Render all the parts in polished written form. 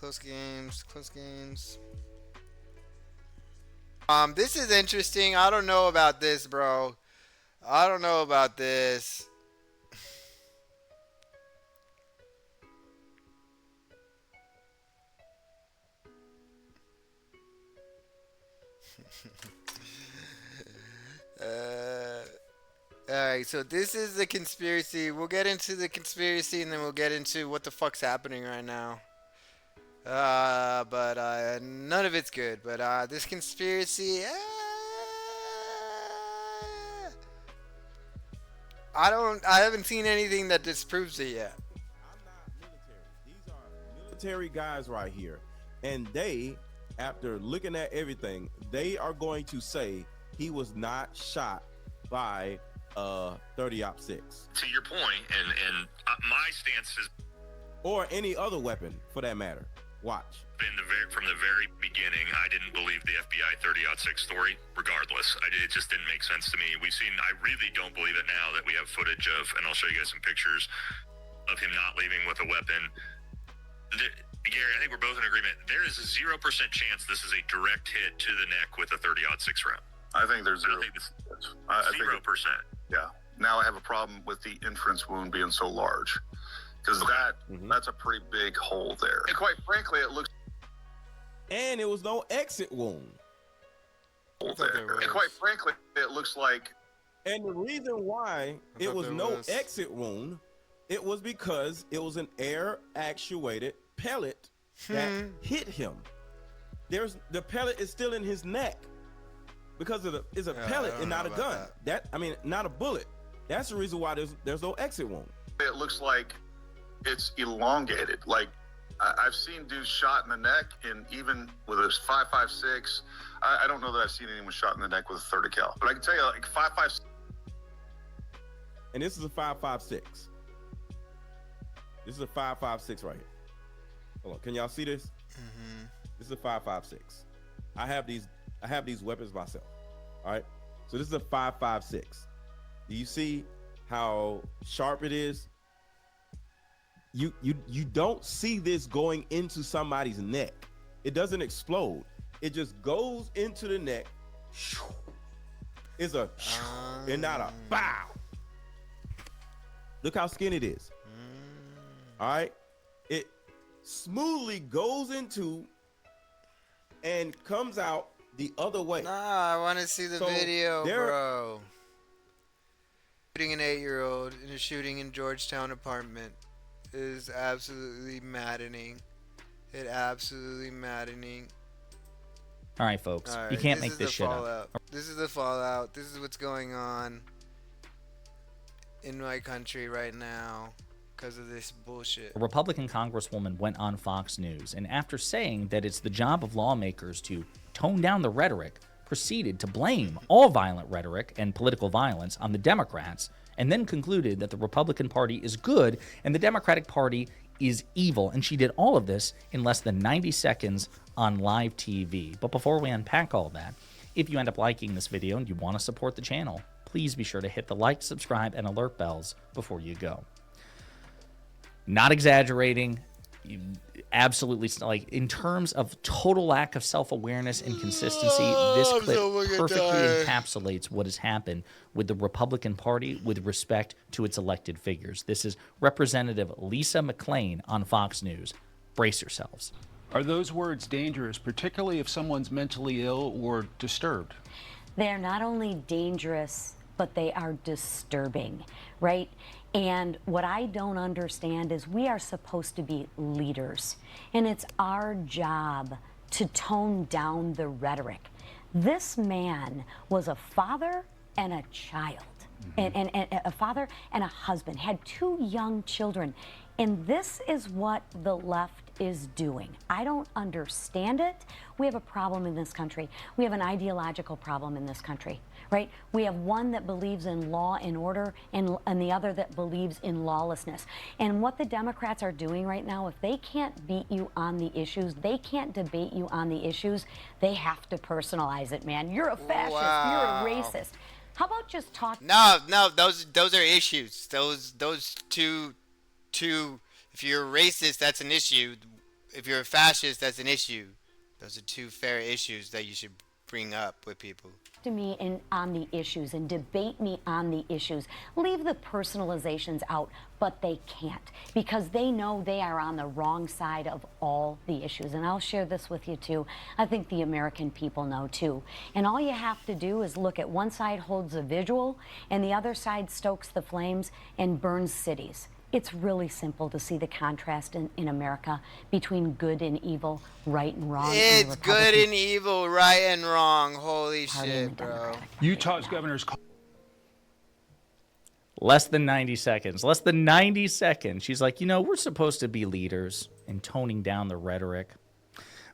Close games. Close games. This is interesting. I don't know about this, bro. I don't know about this. Uh, all right, so this is the conspiracy. We'll get into the conspiracy, and then we'll get into what the fuck's happening right now. But none of it's good. But this conspiracy, I don't. I haven't seen anything that disproves it yet. I'm not military. These are military guys right here. And they, after looking at everything, they are going to say he was not shot by 30 6. To your point, and my stance has Or any other weapon for that matter. Watch. been from the very beginning. I didn't believe the FBI 30-06 story, regardless. It just didn't make sense to me. I really don't believe it now that we have footage of, and I'll show you guys some pictures of him not leaving with a weapon. Gary, I think we're both in agreement. There is a 0% chance this is a direct hit to the neck with a 30-06 round. I think there's I zero. think it's I think 0%. yeah. Now I have a problem with the inference wound being so large, because that's a pretty big hole there. And quite frankly, it looks And it was no exit wound. hole thought there there. was. And quite frankly, it looks like And the reason why I it thought was there no was. exit wound, it was because it was an air actuated pellet that hit him. The pellet is still in his neck because it's a Yeah, pellet I don't and not a know gun. about Not a bullet. That's the reason why there's no exit wound. it looks like it's elongated. Like I've seen dudes shot in the neck, and even with a 5.56, I don't know that I've seen anyone shot in the neck with a 30 cal. But I can tell you, like 5.56. And this is a 5.56. This is a 5.56 right here. Hold on, can y'all see this? Mm-hmm. This is a 5.56. I have these weapons myself. All right. So this is a 5.56. Do you see how sharp it is? You don't see this going into somebody's neck. It doesn't explode. It just goes into the neck. It's a and not a bow. Look how skinny it is. All right. It smoothly goes into and comes out the other way. Nah, I want to see the So video, there- bro. Shooting an 8-year-old in a shooting in Georgetown apartment is absolutely maddening. It absolutely maddening. All right, folks. All You right, can't this make is this the shit fallout. up. This is the fallout. This is what's going on in my country right now because of this bullshit. A Republican congresswoman went on Fox News and, after saying that it's the job of lawmakers to tone down the rhetoric, proceeded to blame all violent rhetoric and political violence on the Democrats, and then concluded that the Republican Party is good and the Democratic Party is evil. And she did all of this in less than 90 seconds on live TV. But before we unpack all that, if you end up liking this video and you want to support the channel, please be sure to hit the like, subscribe, and alert bells before you go. Not exaggerating. Absolutely, like, in terms of total lack of self-awareness and consistency, this I'm clip so fucking perfectly tired. encapsulates what has happened with the Republican Party with respect to its elected figures. This is Representative Lisa McClain on Fox News. Brace yourselves. Are those words dangerous, particularly if someone's mentally ill or disturbed? They're not only dangerous, but they are disturbing, right? And what I don't understand is we are supposed to be leaders, and it's our job to tone down the rhetoric. This man was a father and a child, and a father and a husband, had 2 young children. And this is what the left is doing. I don't understand it. We have a problem in this country. We have an ideological problem in this country, right? We have one that believes in law and order and the other that believes in lawlessness. And what the Democrats are doing right now, if they can't beat you on the issues, they can't debate you on the issues, they have to personalize it, man. You're a fascist. Wow. You're a racist. How about just talk? No, those are issues. Those two. If you're a racist, that's an issue. if you're a fascist, that's an issue. Those are two fair issues that you should bring up with people. To me on the issues and debate me on the issues. Leave the personalizations out, but they can't because they know they are on the wrong side of all the issues. And I'll share this with you too. I think the American people know too. And all you have to do is look at one side holds a visual and the other side stokes the flames and burns cities. It's really simple to see the contrast in America between good and evil, right and wrong. It's good and evil, right and wrong. Holy shit, bro. Utah's governor's Less than 90 seconds. Less than 90 seconds. She's like, we're supposed to be leaders in toning down the rhetoric.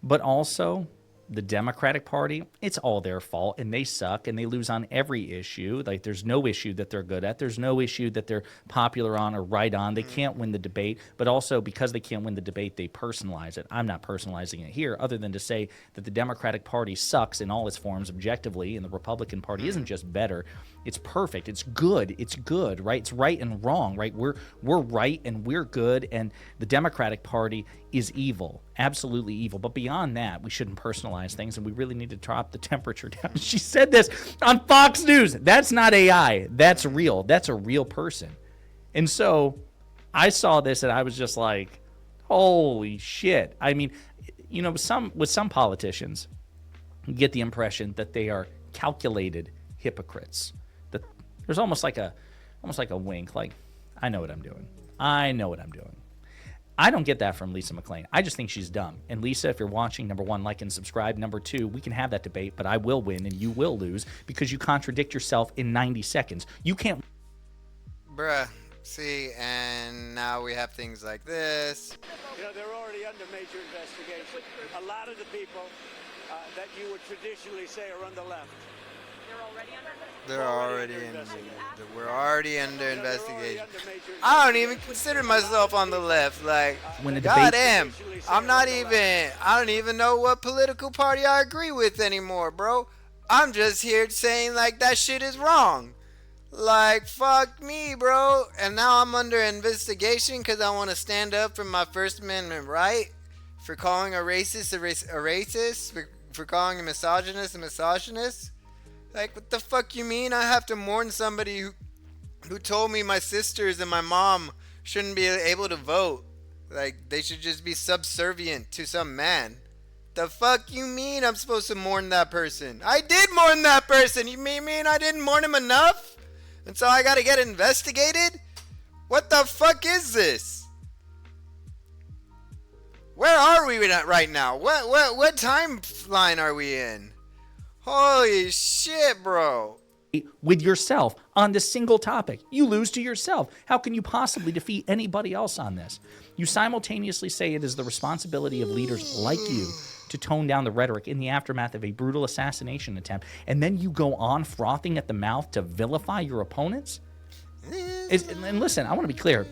But also, the Democratic Party, it's all their fault, and they suck, and they lose on every issue. Like, there's no issue that they're good at. There's no issue that they're popular on or right on. They can't win the debate, but also because they can't win the debate, they personalize it. I'm not personalizing it here, other than to say that the Democratic Party sucks in all its forms objectively, and the Republican Party isn't just better. It's perfect. It's good. It's good, right? It's right and wrong, right? We're right and we're good, and the Democratic Party is evil, absolutely evil. But beyond that, we shouldn't personalize things, and we really need to drop the temperature down. She said this on Fox News. That's not AI. That's real. That's a real person. And so I saw this, and I was just like, holy shit. I mean, with some politicians, you get the impression that they are calculated hypocrites. That there's almost like a wink, like, I know what I'm doing. I know what I'm doing. I don't get that from Lisa McClain. I just think she's dumb. And Lisa, if you're watching, number one, like and subscribe. Number two, we can have that debate, but I will win and you will lose because you contradict yourself in 90 seconds. You can't. Bruh. See, and now we have things like this. They're already under major investigation. A lot of the people that you would traditionally say are on the left. We're already under investigation. I don't even consider myself on the left. Like, goddamn, I don't even know what political party I agree with anymore, bro. I'm just here saying, like, that shit is wrong. Like, fuck me, bro. And now I'm under investigation because I want to stand up for my First Amendment right, for calling a racist a racist, for calling a misogynist. Like, what the fuck you mean I have to mourn somebody who told me my sisters and my mom shouldn't be able to vote? Like, they should just be subservient to some man. The fuck you mean I'm supposed to mourn that person? I did mourn that person. You mean I didn't mourn him enough? And so I gotta get investigated? What the fuck is this? Where are we right now? What timeline are we in? Holy shit, bro. With yourself on this single topic. You lose to yourself. How can you possibly defeat anybody else on this? You simultaneously say it is the responsibility of leaders like you to tone down the rhetoric in the aftermath of a brutal assassination attempt, and then you go on frothing at the mouth to vilify your opponents? And listen, I want to be clear.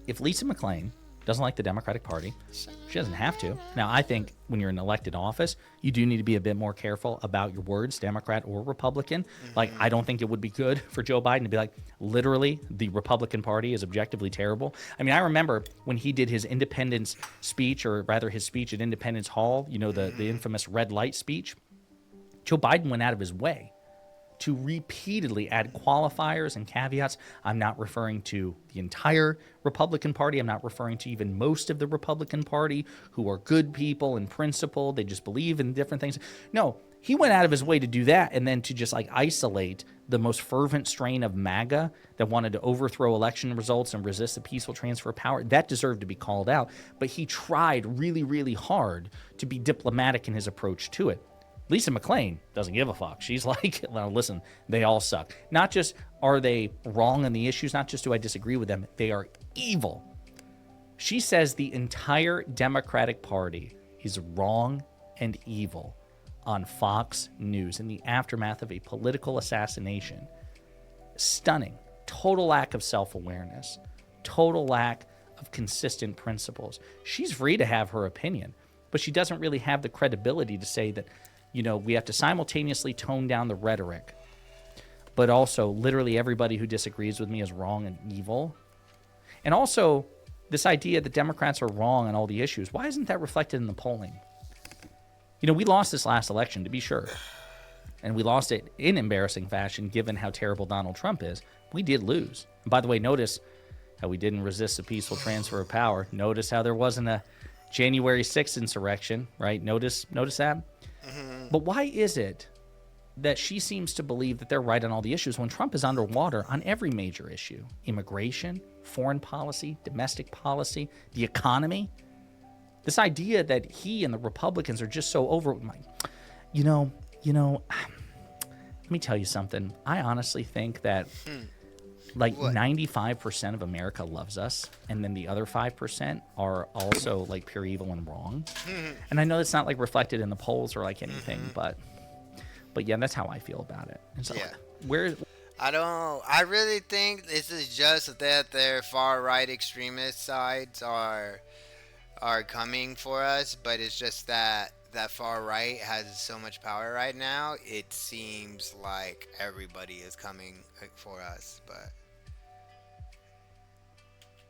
If Lisa McClain doesn't like the Democratic Party, she doesn't have to. Now, I think when you're in elected office, you do need to be a bit more careful about your words, Democrat or Republican. Like, I don't think it would be good for Joe Biden to be like, literally, the Republican Party is objectively terrible. I mean, I remember when he did his independence speech, or rather his speech at Independence Hall, the infamous red light speech. Joe Biden went out of his way to repeatedly add qualifiers and caveats. I'm not referring to the entire Republican Party. I'm not referring to even most of the Republican Party who are good people in principle. They just believe in different things. No, he went out of his way to do that and then to just like isolate the most fervent strain of MAGA that wanted to overthrow election results and resist the peaceful transfer of power. That deserved to be called out. But he tried really, really hard to be diplomatic in his approach to it. Lisa McClain doesn't give a fuck. She's like, well, listen, they all suck. Not just are they wrong on the issues, not just do I disagree with them, they are evil. She says the entire Democratic Party is wrong and evil on Fox News in the aftermath of a political assassination. Stunning. Total lack of self-awareness. Total lack of consistent principles. She's free to have her opinion, but she doesn't really have the credibility to say that, we have to simultaneously tone down the rhetoric, but also literally everybody who disagrees with me is wrong and evil. And also, This idea that Democrats are wrong on all the issues, why isn't that reflected in the polling? You know, we lost this last election, to be sure. And we lost it in embarrassing fashion, given how terrible Donald Trump is. We did lose. And by the way, notice how we didn't resist a peaceful transfer of power. Notice how there wasn't a January 6th insurrection, right? Notice that? But why is it that she seems to believe that they're right on all the issues when Trump is underwater on every major issue? Immigration, foreign policy, domestic policy, the economy. This idea that he and the Republicans are just so over... You know, let me tell you something. I honestly think that like 95% of America loves us, and then the other 5% are also like pure evil and wrong. And I know it's not like reflected in the polls or like anything, but yeah, that's how I feel about it. And so I really think this is just that their far right extremist sides are coming for us, but it's just that far right has so much power right now. It seems like everybody is coming for us, but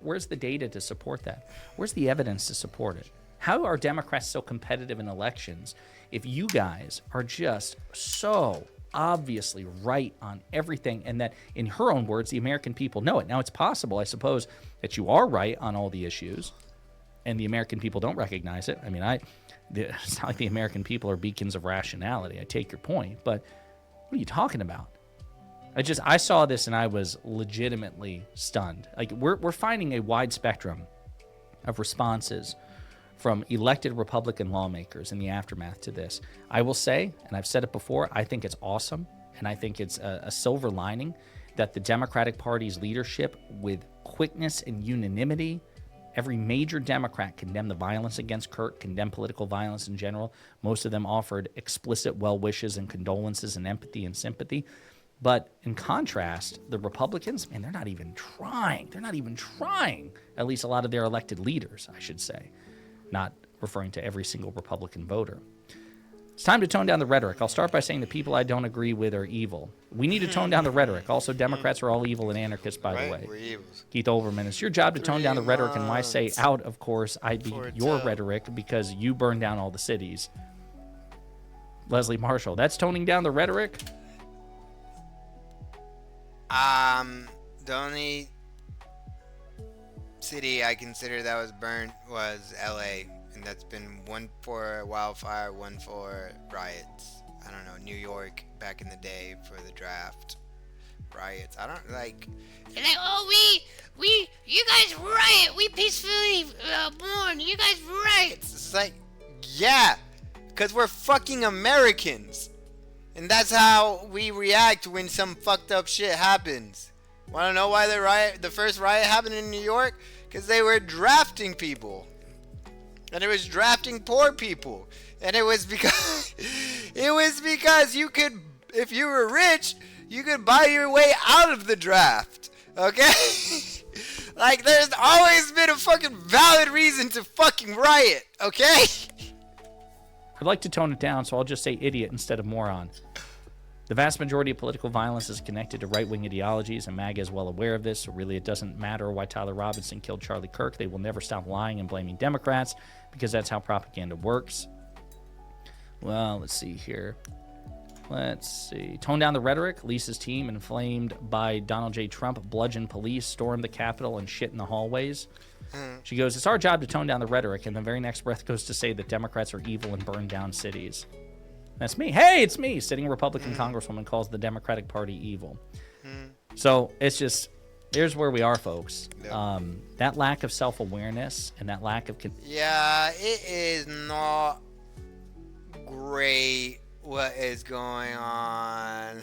where's the data to support that? Where's the evidence to support it? How are Democrats so competitive in elections if you guys are just so obviously right on everything, and that, in her own words, the American people know it? Now, it's possible, I suppose, that you are right on all the issues, and the American people don't recognize it. I mean, it's not like the American people are beacons of rationality. I take your point, but what are you talking about? I saw this and I was legitimately stunned. Like, we're finding a wide spectrum of responses from elected Republican lawmakers in the aftermath to this. I will say, and I've said it before, I think it's awesome, and I think it's a silver lining that the Democratic Party's leadership, with quickness and unanimity, every major Democrat condemned the violence against Kirk, condemned political violence in general. Most of them offered explicit well wishes and condolences and empathy and sympathy. But in contrast, the Republicans, man, they're not even trying. They're not even trying. At least a lot of their elected leaders, I should say. Not referring to every single Republican voter. It's time to tone down the rhetoric. I'll start by saying the people I don't agree with are evil. We need to tone down the rhetoric. Also, Democrats are all evil and anarchists, by the way. We're evils. Keith Olbermann, it's your job to tone down the rhetoric, and why say out, of course, I'd be your rhetoric because you burned down all the cities. Leslie Marshall, that's toning down the rhetoric? The only city I consider that was burnt was LA, and that's been one for wildfire, one for riots. I don't know, New York back in the day for the draft riots. I don't like. They're like, oh, you guys riot. We peacefully mourn. You guys riot. It's like, yeah, because we're fucking Americans. And that's how we react when some fucked up shit happens. Want to know why the first riot happened in New York? Because they were drafting people. And it was drafting poor people. And it was because you could, if you were rich, you could buy your way out of the draft. Okay? Like, there's always been a fucking valid reason to fucking riot. Okay? I'd like to tone it down, so I'll just say idiot instead of moron. The vast majority of political violence is connected to right-wing ideologies, and MAGA is well aware of this, so really it doesn't matter why Tyler Robinson killed Charlie Kirk. They will never stop lying and blaming Democrats, because that's how propaganda works. Well, let's see here. Tone down the rhetoric. Lisa's team, inflamed by Donald J. Trump, bludgeoned police, stormed the Capitol, and shit in the hallways. She goes, it's our job to tone down the rhetoric, and the very next breath goes to say that Democrats are evil and burn down cities. That's me. Hey, it's me. Sitting Republican congresswoman calls the Democratic Party evil. So it's just, here's where we are, folks. Yep. That lack of self-awareness and that lack of... Yeah, it is not great what is going on.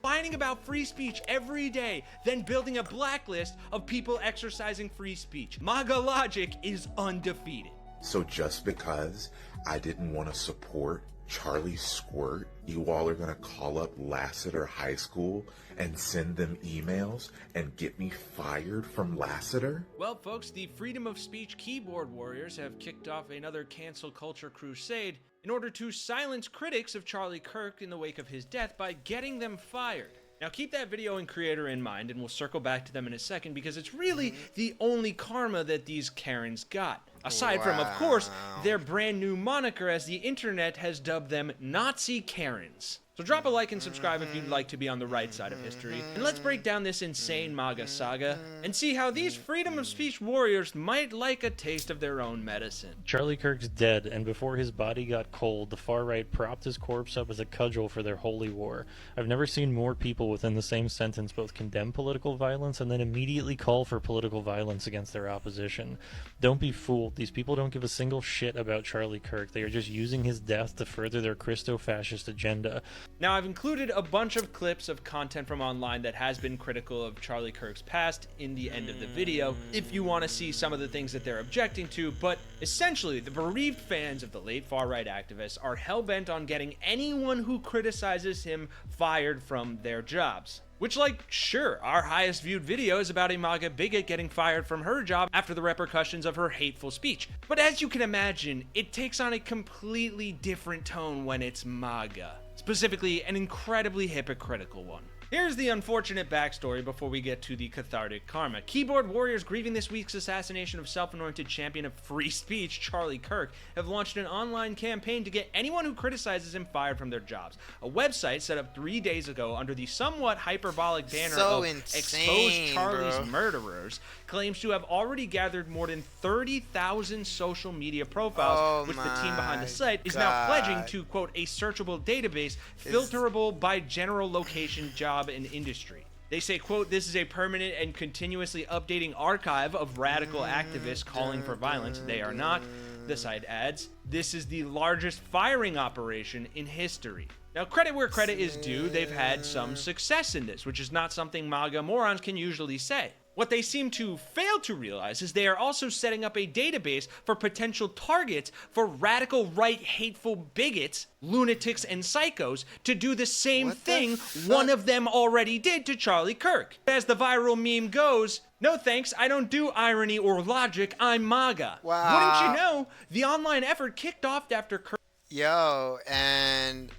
Whining about free speech every day, then building a blacklist of people exercising free speech. MAGA logic is undefeated. So just because I didn't want to support Charlie Squirt, you all are going to call up Lassiter High School and send them emails and get me fired from Lassiter? Well, folks, the freedom of speech keyboard warriors have kicked off another cancel culture crusade in order to silence critics of Charlie Kirk in the wake of his death by getting them fired. Now keep that video and creator in mind, and we'll circle back to them in a second, because it's really the only karma that these Karens got. Aside from, of course, their brand new moniker, as the internet has dubbed them Nazi Karens. So drop a like and subscribe if you'd like to be on the right side of history, and let's break down this insane MAGA saga and see how these freedom of speech warriors might like a taste of their own medicine. Charlie Kirk's dead, and before his body got cold, the far right propped his corpse up as a cudgel for their holy war. I've never seen more people within the same sentence both condemn political violence and then immediately call for political violence against their opposition. Don't be fooled. These people don't give a single shit about Charlie Kirk. They are just using his death to further their Christo-fascist agenda. Now, I've included a bunch of clips of content from online that has been critical of Charlie Kirk's past in the end of the video, if you want to see some of the things that they're objecting to, but essentially, the bereaved fans of the late far-right activists are hell-bent on getting anyone who criticizes him fired from their jobs. Which, like, sure, our highest viewed video is about a MAGA bigot getting fired from her job after the repercussions of her hateful speech. But as you can imagine, it takes on a completely different tone when it's MAGA. Specifically, an incredibly hypocritical one. Here's the unfortunate backstory before we get to the cathartic karma. Keyboard warriors grieving this week's assassination of self-anointed champion of free speech, Charlie Kirk, have launched an online campaign to get anyone who criticizes him fired from their jobs. A website set up 3 days ago under the somewhat hyperbolic banner of Expose Charlie's Murderers claims to have already gathered more than 30,000 social media profiles, which the team behind the site is now pledging to, quote, a searchable database filterable by general location, job, and industry. They say, quote, this is a permanent and continuously updating archive of radical activists calling for violence. They are not. The site adds, this is the largest firing operation in history. Now, credit where credit is due, they've had some success in this, which is not something MAGA morons can usually say. What they seem to fail to realize is they are also setting up a database for potential targets for radical right hateful bigots, lunatics, and psychos to do the same thing one of them already did to Charlie Kirk. As the viral meme goes, no thanks, I don't do irony or logic, I'm MAGA. Wow. Wouldn't you know, the online effort kicked off after Kirk. Yo, and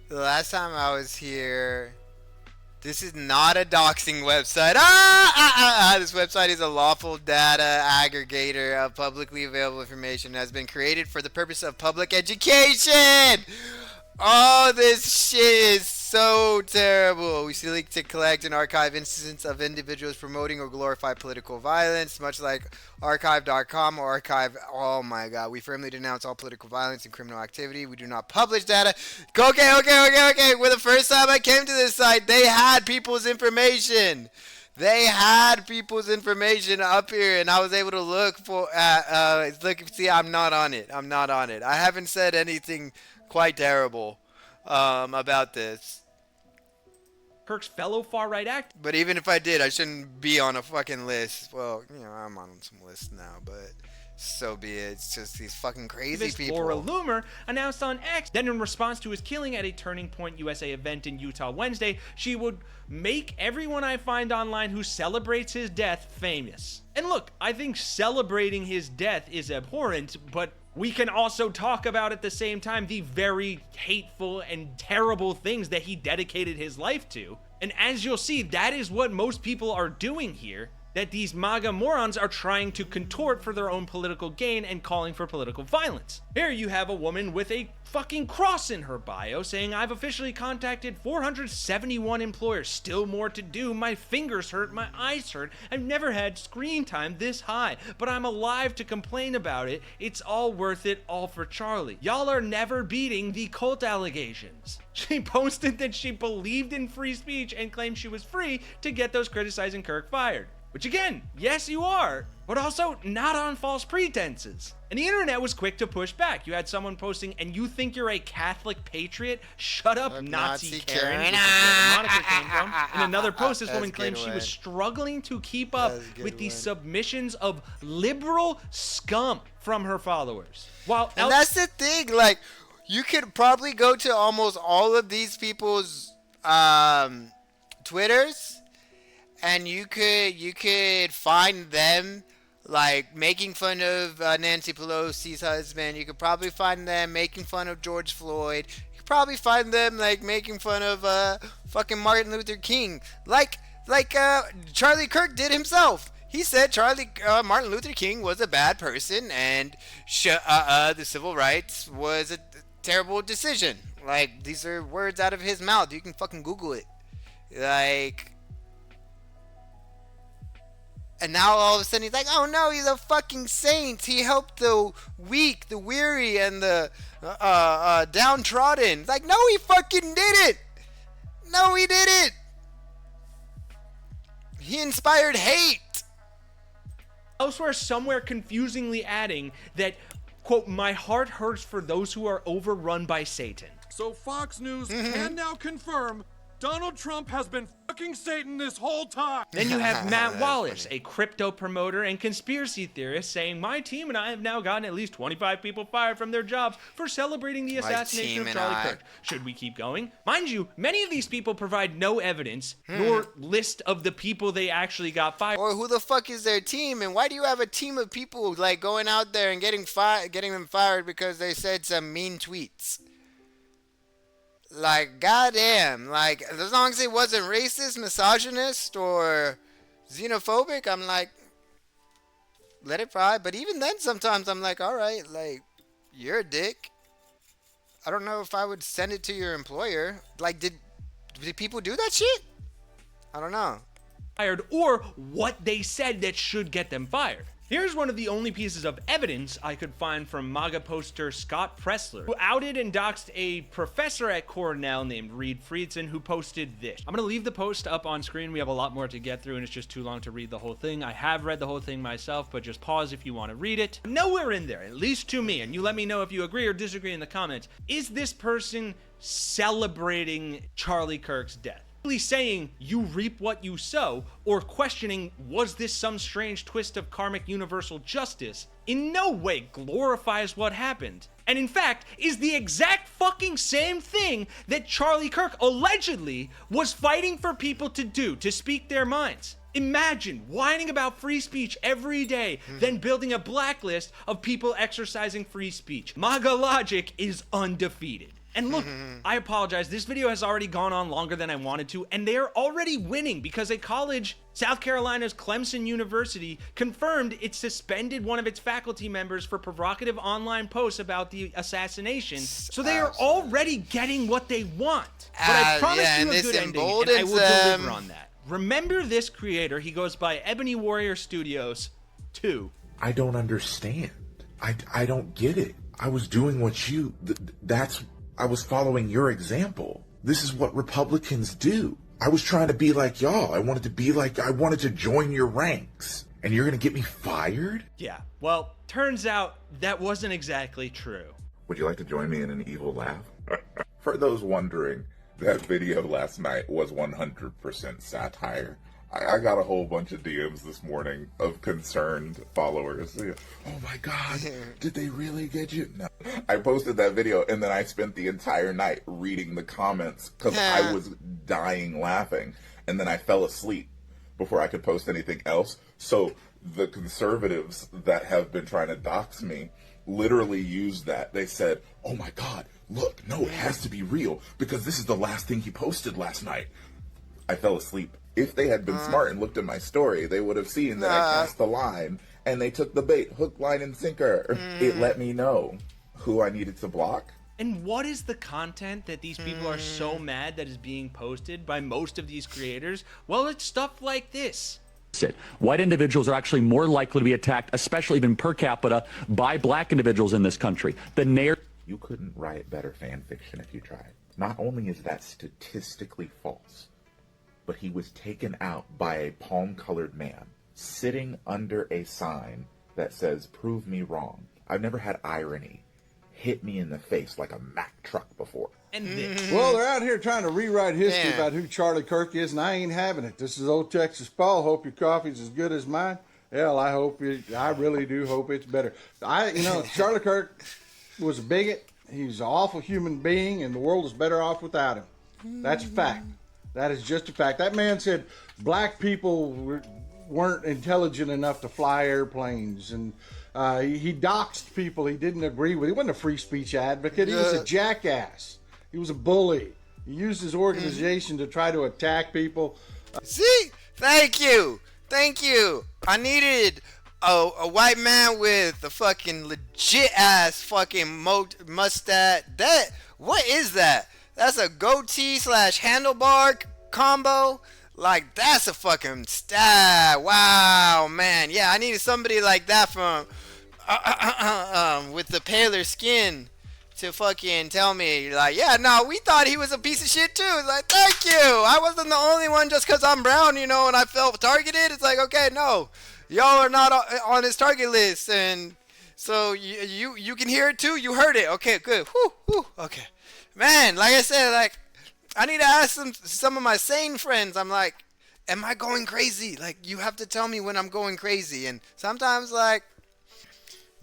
the last time I was here, this is not a doxing website. This website is a lawful data aggregator of publicly available information that has been created for the purpose of public education. Oh, this shit is so terrible. We seek to collect and archive instances of individuals promoting or glorify political violence, much like archive.com or archive. Oh my god, we firmly denounce all political violence and criminal activity. We do not publish data. Okay. Well, the first time I came to this site, they had people's information. They had people's information up here, and I was able to look for. See, I'm not on it. I haven't said anything quite terrible about this. Kirk's fellow far-right act. But even if I did, I shouldn't be on a fucking list. Well, you know, I'm on some lists now, but so be it. It's just these fucking crazy people. Laura Loomer announced on X that in response to his killing at a Turning Point USA event in Utah Wednesday, she would make everyone I find online who celebrates his death famous. And look, I think celebrating his death is abhorrent, but we can also talk about at the same time the very hateful and terrible things that he dedicated his life to. And as you'll see, that is what most people are doing here, that these MAGA morons are trying to contort for their own political gain and calling for political violence. Here you have a woman with a fucking cross in her bio saying, I've officially contacted 471 employers, still more to do, my fingers hurt, my eyes hurt, I've never had screen time this high, but I'm alive to complain about it, it's all worth it, all for Charlie. Y'all are never beating the cult allegations. She posted that she believed in free speech and claimed she was free to get those criticizing Kirk fired. Which again, yes you are, but also not on false pretenses. And the internet was quick to push back. You had someone posting, and you think you're a Catholic patriot? Shut up, Nazi Karen. Which is where the moniker came from. In another post, this woman claimed she was struggling to keep up with the submissions of liberal scum from her followers. And that's the thing, like, you could probably go to almost all of these people's Twitters, and you could find them like making fun of Nancy Pelosi's husband. You could probably find them making fun of George Floyd. You could probably find them like making fun of fucking Martin Luther King, like Charlie Kirk did himself. He said Martin Luther King was a bad person and the civil rights was a terrible decision. Like, these are words out of his mouth. You can fucking Google it. Like, and now all of a sudden he's like, oh no, he's a fucking saint. He helped the weak, the weary, and the downtrodden. It's like, no, he fucking didn't. No, he didn't. He inspired hate. Elsewhere, somewhere confusingly adding that, quote, my heart hurts for those who are overrun by Satan. So Fox News can now confirm Donald Trump has been fucking Satan this whole time. Then you have Matt Wallace, a crypto promoter and conspiracy theorist, saying, my team and I have now gotten at least 25 people fired from their jobs for celebrating the assassination of Charlie Kirk. Should we keep going? Mind you, many of these people provide no evidence nor list of the people they actually got fired. Or who the fuck is their team, and why do you have a team of people like going out there and getting them fired because they said some mean tweets? Like, goddamn, like, as long as it wasn't racist, misogynist, or xenophobic, I'm like, let it fly. But even then, sometimes I'm like, all right, like, you're a dick. I don't know if I would send it to your employer. Like, did people do that shit? I don't know. Fired, or what they said that should get them fired. Here's one of the only pieces of evidence I could find from MAGA poster Scott Pressler, who outed and doxed a professor at Cornell named Reed Friedson, who posted this. I'm gonna leave the post up on screen. We have a lot more to get through and it's just too long to read the whole thing. I have read the whole thing myself, but just pause if you want to read it. Nowhere in there, at least to me, and you let me know if you agree or disagree in the comments, is this person celebrating Charlie Kirk's death. Saying you reap what you sow, or questioning was this some strange twist of karmic universal justice, in no way glorifies what happened, and in fact is the exact fucking same thing that Charlie Kirk allegedly was fighting for people to do, to speak their minds. Imagine whining about free speech every day, then building a blacklist of people exercising free speech. MAGA logic is undefeated. And look, I apologize, this video has already gone on longer than I wanted to, and they are already winning because a college, South Carolina's Clemson University, confirmed it suspended one of its faculty members for provocative online posts about the assassination. So they are already getting what they want. But I promise you a good ending, and I will deliver on that. Remember this creator, he goes by Ebony Warrior Studios 2. I don't understand. I don't get it. I was doing what I was following your example. This is what Republicans do. I was trying to be like y'all. I wanted to join your ranks. And you're going to get me fired? Yeah, well, turns out that wasn't exactly true. Would you like to join me in an evil laugh? For those wondering, that video last night was 100% satire. I got a whole bunch of DMs this morning of concerned followers. Oh my God, did they really get you? No. I posted that video and then I spent the entire night reading the comments because I was dying laughing. And then I fell asleep before I could post anything else. So the conservatives that have been trying to dox me literally used that. They said, oh my God, look, no, it has to be real because this is the last thing he posted last night. I fell asleep. If they had been smart and looked at my story, they would have seen that I cast the line and they took the bait, hook, line, and sinker. It let me know who I needed to block. And what is the content that these people are so mad that is being posted by most of these creators? Well, it's stuff like this. White individuals are actually more likely to be attacked, especially even per capita, by black individuals in this country. You couldn't write better fan fiction if you tried. Not only is that statistically false, but he was taken out by a palm-colored man sitting under a sign that says, prove me wrong. I've never had irony hit me in the face like a Mack truck before. And this. Well, they're out here trying to rewrite history about who Charlie Kirk is, and I ain't having it. This is Old Texas Paul. Hope your coffee's as good as mine. Hell, I really do hope it's better. Charlie Kirk was a bigot. He's an awful human being, and the world is better off without him. That's a fact. That is just a fact. That man said black people weren't intelligent enough to fly airplanes, and he doxed people he didn't agree with. He wasn't a free speech advocate. He was a jackass. He was a bully. He used his organization to try to attack people. See? Thank you. Thank you. I needed a white man with a fucking legit ass fucking mustache. What is that? That's a goatee / handlebar combo. Like, that's a fucking stab. Wow, man. Yeah, I needed somebody like that from with the paler skin to fucking tell me, like, yeah, no, we thought he was a piece of shit too. It's like, thank you. I wasn't the only one just because I'm brown, you know, and I felt targeted. It's like, okay, no, y'all are not on his target list, and so you can hear it too. You heard it. Okay, good. Whew, okay, man. Like I said, like, I need to ask some of my sane friends. I'm like, am I going crazy? Like, you have to tell me when I'm going crazy, and sometimes, like,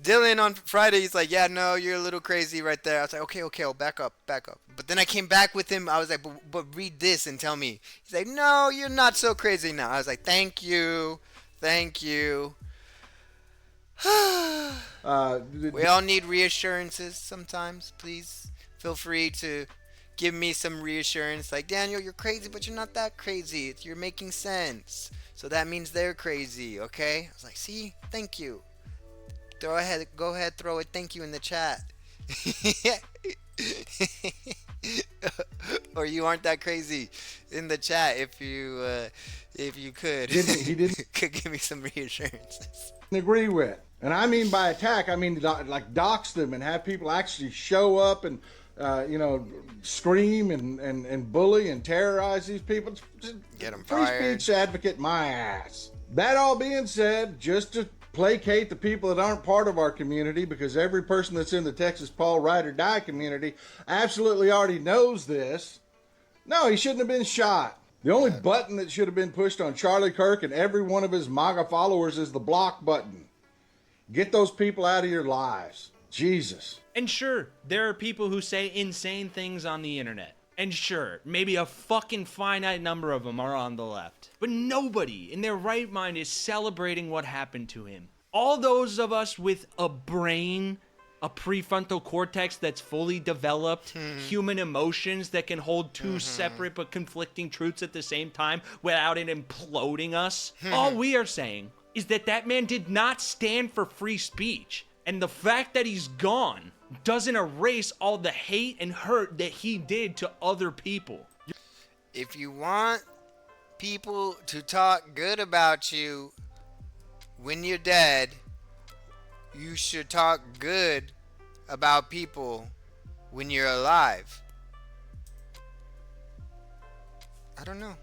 Dylan on Friday, he's like, yeah, no, you're a little crazy right there. I was like, okay, I'll back up. But then I came back with him. I was like, but read this and tell me. He's like, no, you're not so crazy now. I was like, thank you. We all need reassurances sometimes. Please feel free to give me some reassurance. Like, Daniel, you're crazy, but you're not that crazy. You're making sense. So that means they're crazy, okay? I was like, see, thank you. Go ahead, throw a thank you in the chat. Or you aren't that crazy in the chat if you could. He didn't could give me some reassurances. Agree with. And I mean by attack, I mean like dox them and have people actually show up and scream and bully and terrorize these people. Get them free fired. Speech advocate my ass. That all being said, just to placate the people that aren't part of our community, because every person that's in the Texas Paul Ride or Die community absolutely already knows this. No, he shouldn't have been shot. The only button that should have been pushed on Charlie Kirk and every one of his MAGA followers is the block button. Get those people out of your lives. Jesus. And sure, there are people who say insane things on the internet. And sure, maybe a fucking finite number of them are on the left. But nobody in their right mind is celebrating what happened to him. All those of us with a brain, a prefrontal cortex that's fully developed, human emotions that can hold two separate but conflicting truths at the same time without it imploding us. All we are saying is that man did not stand for free speech. And the fact that he's gone doesn't erase all the hate and hurt that he did to other people. If you want people to talk good about you when you're dead, you should talk good about people when you're alive. I don't know.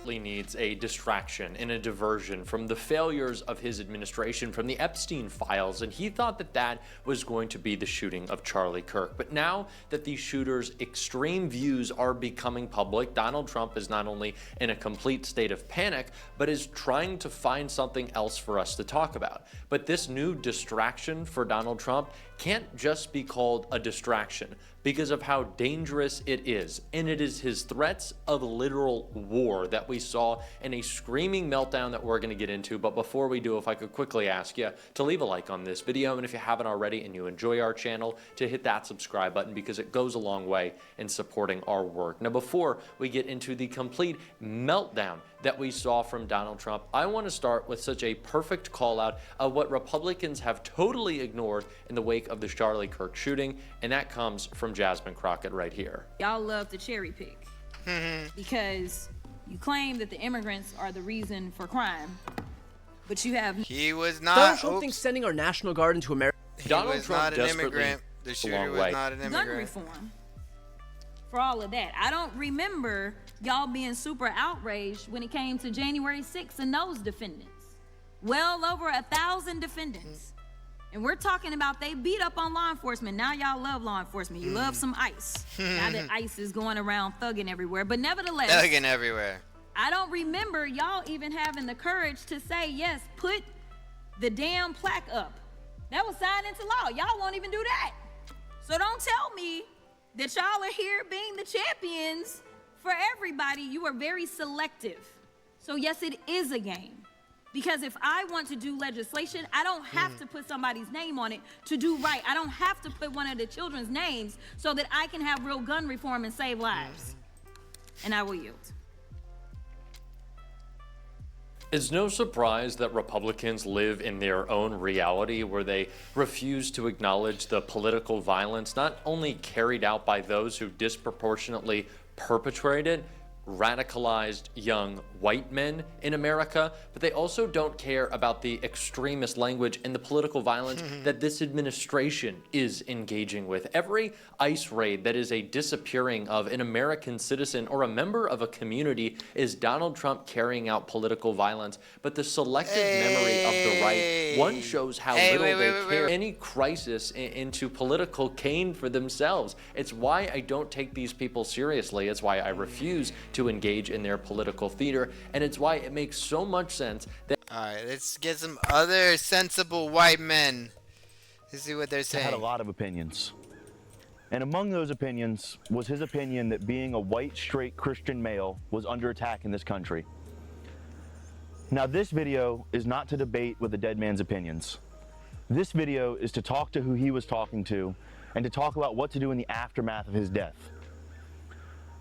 Needs a distraction and a diversion from the failures of his administration, from the Epstein files, and he thought that was going to be the shooting of Charlie Kirk. But now that these shooters' extreme views are becoming public, Donald Trump is not only in a complete state of panic, but is trying to find something else for us to talk about. But this new distraction for Donald Trump can't just be called a distraction because of how dangerous it is. And it is his threats of literal war that we saw in a screaming meltdown that we're going to get into. But before we do, if I could quickly ask you to leave a like on this video, and if you haven't already and you enjoy our channel, to hit that subscribe button, because it goes a long way in supporting our work. Now, before we get into the complete meltdown that we saw from Donald Trump, I want to start with such a perfect call out of what Republicans have totally ignored in the wake of the Charlie Kirk shooting, and that comes from Jasmine Crockett right here. Y'all love to cherry pick because you claim that the immigrants are the reason for crime, but you have. He was not. Donald Trump thinks sending our National Guard into America. Donald Trump not an immigrant. The shooter was not an immigrant. Gun reform. For all of that, I don't remember y'all being super outraged when it came to January 6th and those defendants. Well over 1,000 defendants. And we're talking about they beat up on law enforcement. Now y'all love law enforcement. You love some ICE. Now that ICE is going around thugging everywhere. But nevertheless, thugging everywhere. I don't remember y'all even having the courage to say, yes, put the damn plaque up. That was signed into law. Y'all won't even do that. So don't tell me that y'all are here being the champions for everybody. You are very selective. So yes, it is a game. Because if I want to do legislation, I don't have to put somebody's name on it to do right. I don't have to put one of the children's names so that I can have real gun reform and save lives. And I will yield. It's no surprise that Republicans live in their own reality where they refuse to acknowledge the political violence not only carried out by those who disproportionately perpetrated radicalized young white men in America, but they also don't care about the extremist language and the political violence that this administration is engaging with. Every ICE raid that is a disappearing of an American citizen or a member of a community is Donald Trump carrying out political violence. But the selective memory of the right, one shows how little they care any crisis into political gain for themselves. It's why I don't take these people seriously. It's why I refuse to engage in their political theater, and it's why it makes so much sense that— Alright, let's get some other sensible white men to see what they're saying. He had a lot of opinions. And among those opinions was his opinion that being a white, straight Christian male was under attack in this country. Now, this video is not to debate with the dead man's opinions. This video is to talk to who he was talking to and to talk about what to do in the aftermath of his death.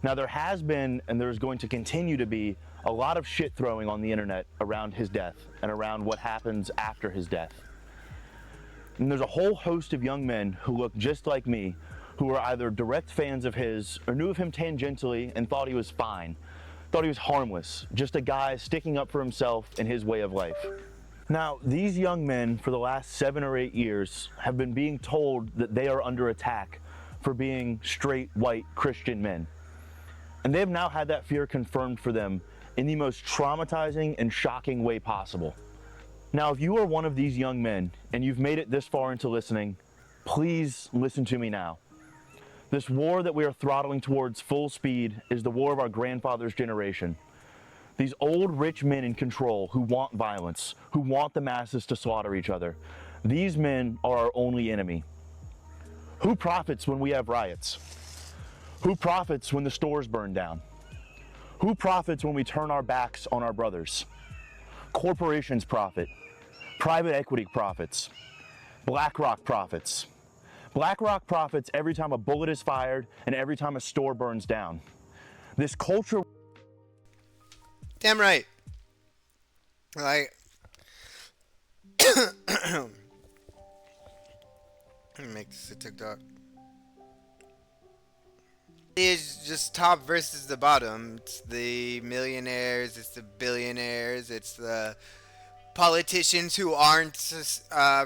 Now, there has been, and there's going to continue to be, a lot of shit throwing on the internet around his death and around what happens after his death. And there's a whole host of young men who look just like me, who are either direct fans of his or knew of him tangentially and thought he was fine, thought he was harmless, just a guy sticking up for himself and his way of life. Now, these young men for the last 7 or 8 years have been being told that they are under attack for being straight, white, Christian men. And they have now had that fear confirmed for them in the most traumatizing and shocking way possible. Now, if you are one of these young men and you've made it this far into listening, please listen to me now. This war that we are throttling towards full speed is the war of our grandfather's generation. These old rich men in control who want violence, who want the masses to slaughter each other. These men are our only enemy. Who profits when we have riots? Who profits when the stores burn down? Who profits when we turn our backs on our brothers? Corporations profit. Private equity profits. BlackRock profits. BlackRock profits every time a bullet is fired and every time a store burns down. This culture... Damn right. Like... Let me make this a TikTok. It's just top versus the bottom. It's the millionaires, it's the billionaires, it's the politicians who aren't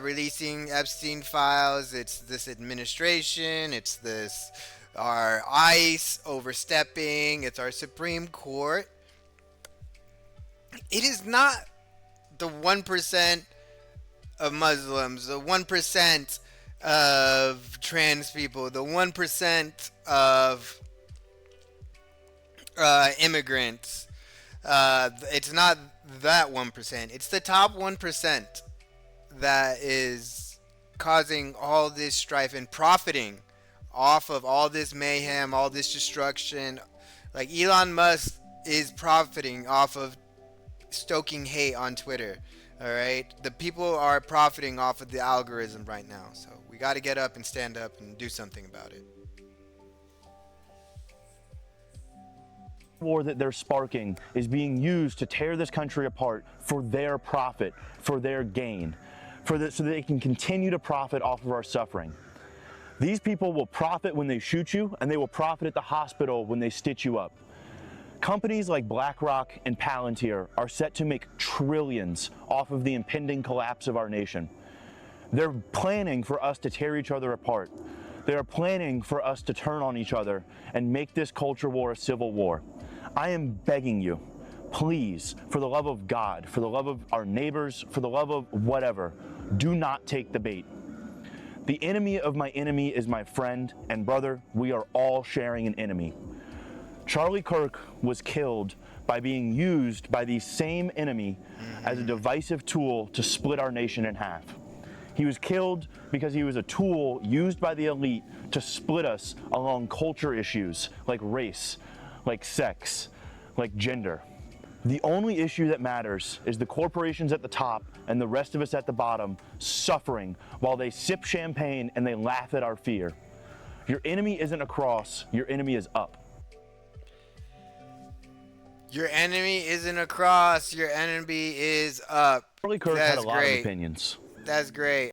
releasing Epstein files, it's this administration, it's this our ICE overstepping, it's our Supreme Court. It is not the 1% of Muslims, the 1% of trans people, the 1% of immigrants. It's not that 1%. It's the top 1% that is causing all this strife and profiting off of all this mayhem, all this destruction. Like Elon Musk is profiting off of stoking hate on Twitter. All right, the people are profiting off of the algorithm right now, so we got to get up and stand up and do something about it. War that they're sparking is being used to tear this country apart for their profit, for their gain, so that they can continue to profit off of our suffering. These people will profit when they shoot you, and they will profit at the hospital when they stitch you up. Companies like BlackRock and Palantir are set to make trillions off of the impending collapse of our nation. They're planning for us to tear each other apart. They are planning for us to turn on each other and make this culture war a civil war. I am begging you, please, for the love of God, for the love of our neighbors, for the love of whatever, do not take the bait. The enemy of my enemy is my friend, and brother, we are all sharing an enemy. Charlie Kirk was killed by being used by the same enemy as a divisive tool to split our nation in half. He was killed because he was a tool used by the elite to split us along culture issues like race, like sex, like gender. The only issue that matters is the corporations at the top and the rest of us at the bottom suffering while they sip champagne and they laugh at our fear. Your enemy isn't across, your enemy is up. Your enemy isn't across, your enemy is up. Charlie Kirk That's had a lot great. of opinions. That's great.